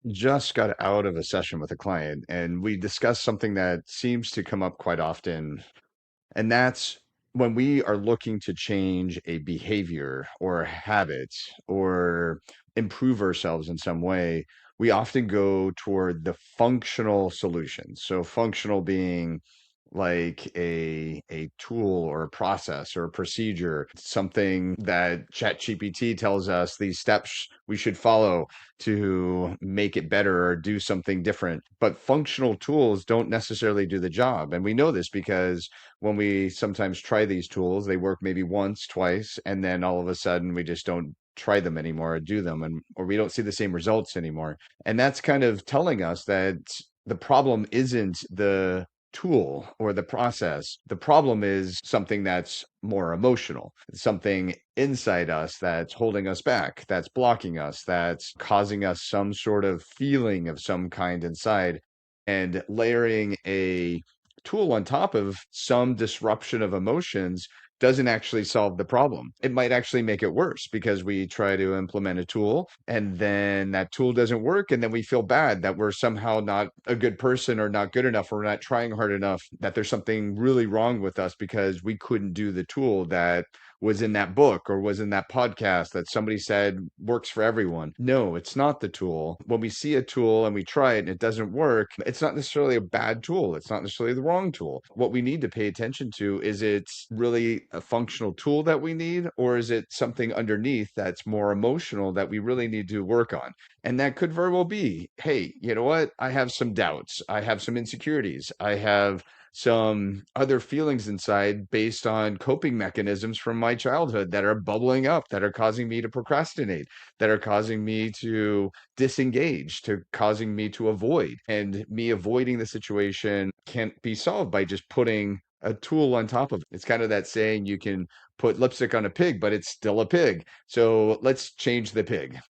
just got out of a session with a client and we discussed something that seems to come up quite often. And that's when we are looking to change a behavior or a habit or improve ourselves in some way, we often go toward the functional solutions. So functional being like a tool or a process or a procedure, something that ChatGPT tells us these steps we should follow to make it better or do something different. But functional tools don't necessarily do the job. And we know this because when we sometimes try these tools, they work maybe once, twice, and then all of a sudden we just don't try them anymore or do them and or we don't see the same results anymore. And that's kind of telling us that the problem isn't the tool or the process. The problem is something that's more emotional, something inside us that's holding us back, that's blocking us, that's causing us some sort of feeling of some kind inside. And layering a tool on top of some disruption of emotions doesn't actually solve the problem. It might actually make it worse because we try to implement a tool and then that tool doesn't work. And then we feel bad that we're somehow not a good person or not good enough or we're not trying hard enough, that there's something really wrong with us because we couldn't do the tool that was in that book or was in that podcast that somebody said works for everyone. No, it's not the tool. When we see a tool and we try it and it doesn't work, it's not necessarily a bad tool. It's not necessarily the wrong tool. What we need to pay attention to is it's really a functional tool that we need, or is it something underneath that's more emotional that we really need to work on? And that could very well be, hey, you know what? I have some doubts. I have some insecurities. I have some other feelings inside based on coping mechanisms from my childhood that are bubbling up, that are causing me to procrastinate, that are causing me to disengage, to causing me to avoid. And me avoiding the situation can't be solved by just putting a tool on top of it. It's kind of that saying you can put lipstick on a pig, but it's still a pig. So let's change the pig.